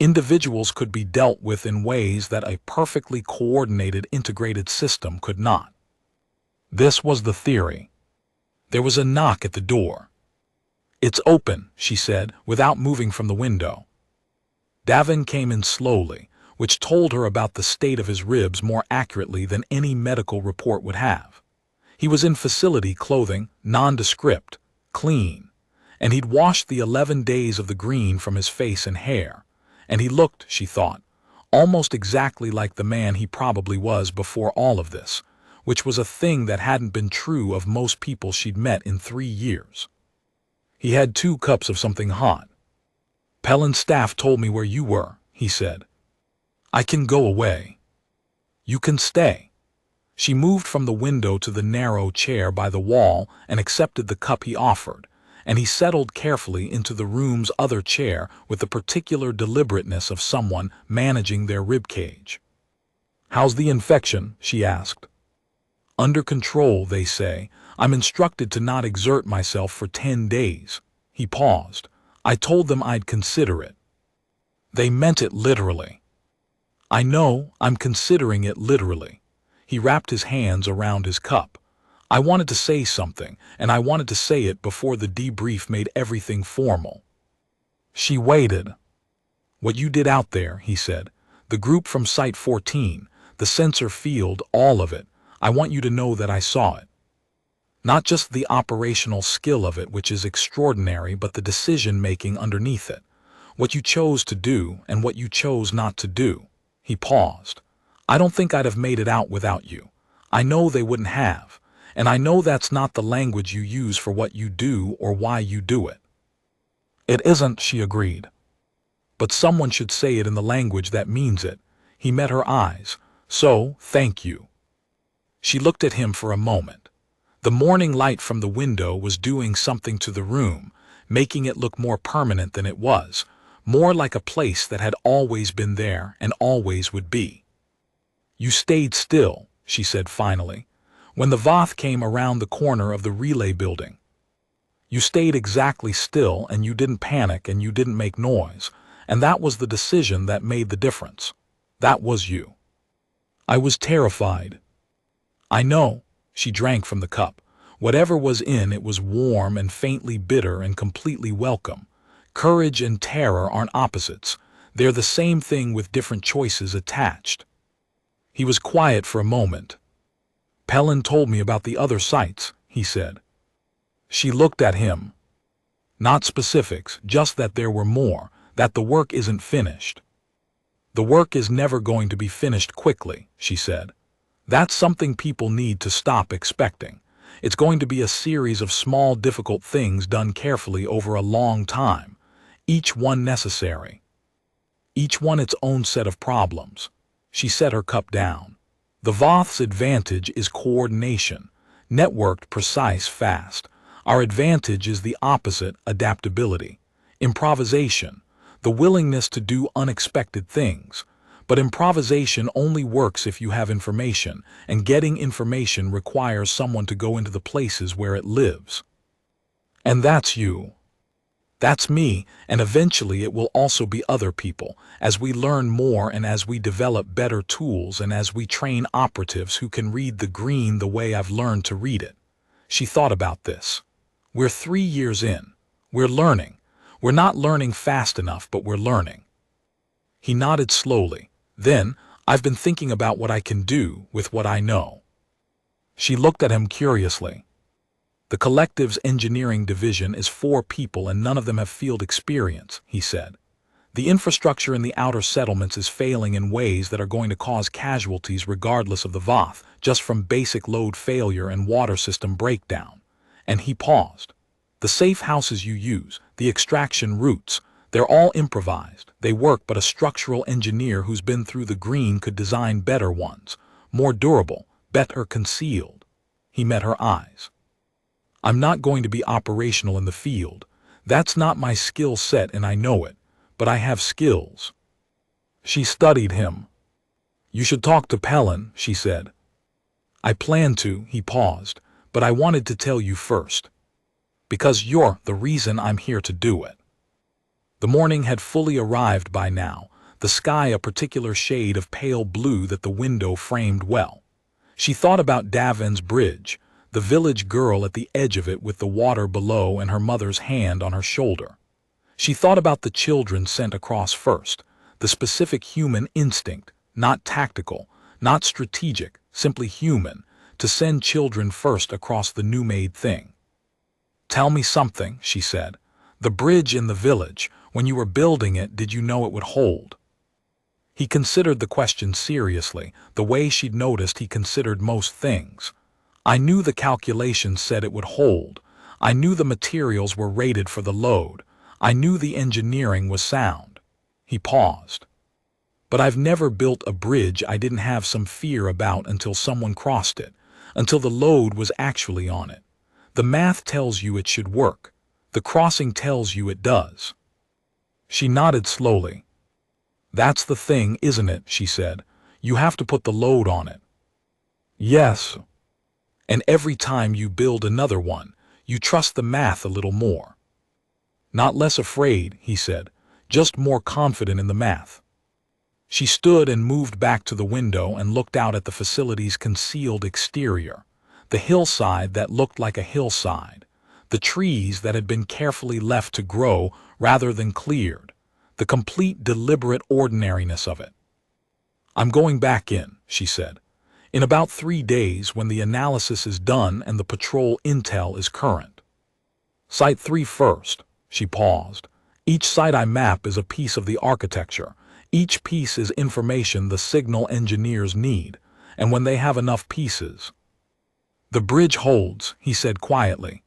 Individuals could be dealt with in ways that a perfectly coordinated integrated system could not. This was the theory. There was a knock at the door. It's open, she said, without moving from the window. Davin came in slowly, which told her about the state of his ribs more accurately than any medical report would have. He was in facility clothing, nondescript, clean, and he'd washed the 11 days of the green from his face and hair, and he looked, she thought, almost exactly like the man he probably was before all of this, which was a thing that hadn't been true of most people she'd met in 3 years. He had 2 cups of something hot. "Pellin's staff told me where you were," he said. "I can go away." "You can stay." She moved from the window to the narrow chair by the wall and accepted the cup he offered, and he settled carefully into the room's other chair with the particular deliberateness of someone managing their ribcage. "How's the infection?" she asked. "Under control, they say. I'm instructed to not exert myself for 10 days. He paused. "I told them I'd consider it." "They meant it literally." "I know, I'm considering it literally." He wrapped his hands around his cup. "I wanted to say something, and I wanted to say it before the debrief made everything formal." She waited. "What you did out there," he said. "The group from Site 14, the sensor field, all of it. I want you to know that I saw it. Not just the operational skill of it, which is extraordinary, but the decision-making underneath it. What you chose to do and what you chose not to do." He paused. "I don't think I'd have made it out without you. I know they wouldn't have, and I know that's not the language you use for what you do or why you do it." "It isn't," she agreed. "But someone should say it in the language that means it." He met her eyes. "So, thank you." She looked at him for a moment. The morning light from the window was doing something to the room, making it look more permanent than it was, more like a place that had always been there and always would be. "You stayed still," she said finally, "when the Voth came around the corner of the relay building. You stayed exactly still, and you didn't panic, and you didn't make noise, and that was the decision that made the difference. That was you." "I was terrified." "I know." She drank from the cup. Whatever was in it was warm and faintly bitter and completely welcome. Courage and terror aren't opposites. They're the same thing with different choices attached. He was quiet for a moment. "Pellin told me about the other sites," he said. She looked at him. "Not specifics, just that there were more, that the work isn't finished." "The work is never going to be finished quickly," she said. "That's something people need to stop expecting. It's going to be a series of small, difficult things done carefully over a long time, each one necessary. Each one its own set of problems." She set her cup down. "The Voth's advantage is coordination, networked, precise, fast. Our advantage is the opposite, adaptability, improvisation, the willingness to do unexpected things. But improvisation only works if you have information, and getting information requires someone to go into the places where it lives. And that's you. That's me, and eventually it will also be other people, as we learn more and as we develop better tools and as we train operatives who can read the green the way I've learned to read it." She thought about this. "We're 3 years in. We're learning. We're not learning fast enough, but we're learning." He nodded slowly. "Then, I've been thinking about what I can do with what I know." She looked at him curiously. "The collective's engineering division is 4 people and none of them have field experience," he said. "The infrastructure in the outer settlements is failing in ways that are going to cause casualties regardless of the Voth, just from basic load failure and water system breakdown." And he paused. "The safe houses you use, the extraction routes, they're all improvised. They work, but a structural engineer who's been through the green could design better ones, more durable, better concealed." He met her eyes. "I'm not going to be operational in the field. That's not my skill set and I know it, but I have skills." She studied him. "You should talk to Pellin," she said. "I plan to," he paused, "but I wanted to tell you first. Because you're the reason I'm here to do it." The morning had fully arrived by now, the sky a particular shade of pale blue that the window framed well. She thought about Davin's bridge, the village girl at the edge of it with the water below and her mother's hand on her shoulder. She thought about the children sent across first, the specific human instinct, not tactical, not strategic, simply human, to send children first across the new-made thing. "Tell me something," she said. "The bridge in the village, when you were building it, did you know it would hold?" He considered the question seriously, the way she'd noticed he considered most things. "I knew the calculations said it would hold. I knew the materials were rated for the load. I knew the engineering was sound." He paused. "But I've never built a bridge I didn't have some fear about until someone crossed it, until the load was actually on it. The math tells you it should work. The crossing tells you it does." She nodded slowly. "That's the thing, isn't it?" she said. "You have to put the load on it." "Yes. And every time you build another one, you trust the math a little more." "Not less afraid," he said, "just more confident in the math." She stood and moved back to the window and looked out at the facility's concealed exterior, the hillside that looked like a hillside, the trees that had been carefully left to grow rather than cleared, the complete deliberate ordinariness of it. "I'm going back in," she said. "In about 3 days, when the analysis is done and the patrol intel is current." "Site 3 first." She paused. "Each site I map is a piece of the architecture. Each piece is information the signal engineers need, and when they have enough pieces—" "The bridge holds," he said quietly.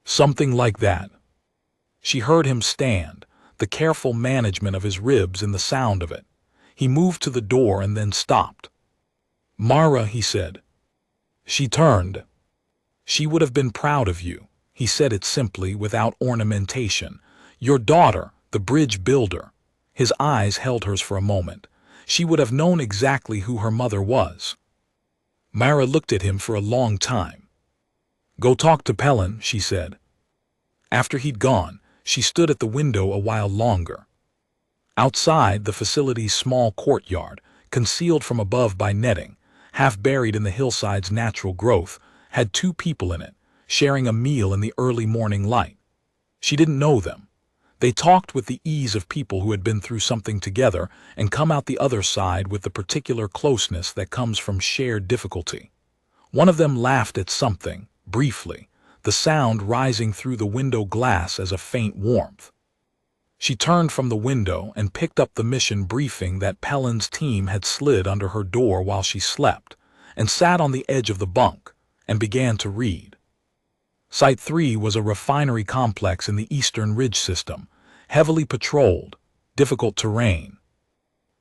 "Something like that." She heard him stand, the careful management of his ribs in the sound of it. He moved to the door and then stopped. "Mara," he said. She turned. "She would have been proud of you." He said it simply, without ornamentation. "Your daughter, the bridge builder." His eyes held hers for a moment. She would have known exactly who her mother was. Mara looked at him for a long time. "Go talk to Pelin," she said. After he'd gone, she stood at the window a while longer. Outside, the facility's small courtyard, concealed from above by netting, half buried in the hillside's natural growth, had 2 people in it, sharing a meal in the early morning light. She didn't know them. They talked with the ease of people who had been through something together and come out the other side with the particular closeness that comes from shared difficulty. One of them laughed at something, briefly, the sound rising through the window glass as a faint warmth. She turned from the window and picked up the mission briefing that Pelin's team had slid under her door while she slept, and sat on the edge of the bunk, and began to read. Site 3 was a refinery complex in the Eastern Ridge system, heavily patrolled, difficult terrain.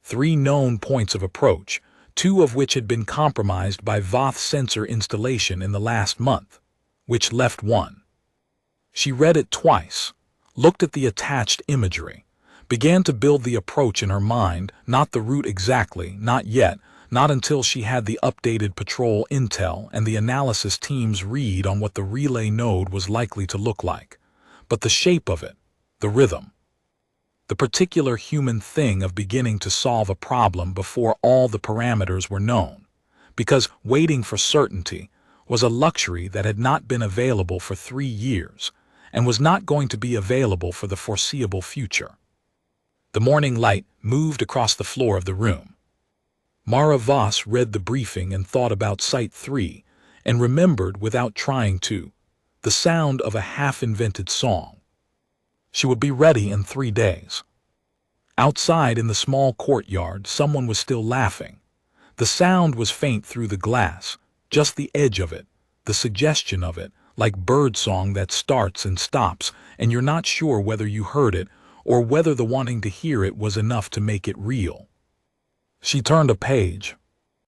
3 known points of approach, 2 of which had been compromised by Voth sensor installation in the last month, which left 1. She read it twice, looked at the attached imagery, began to build the approach in her mind, not the route exactly, not yet, not until she had the updated patrol intel and the analysis team's read on what the relay node was likely to look like, but the shape of it, the rhythm. The particular human thing of beginning to solve a problem before all the parameters were known, because waiting for certainty was a luxury that had not been available for 3 years and was not going to be available for the foreseeable future. The morning light moved across the floor of the room. Mara Voss read the briefing and thought about Site 3 and remembered, without trying to, the sound of a half-invented song. She would be ready in 3 days. Outside in the small courtyard, someone was still laughing. The sound was faint through the glass, just the edge of it, the suggestion of it, like birdsong that starts and stops, and you're not sure whether you heard it or whether the wanting to hear it was enough to make it real. She turned a page.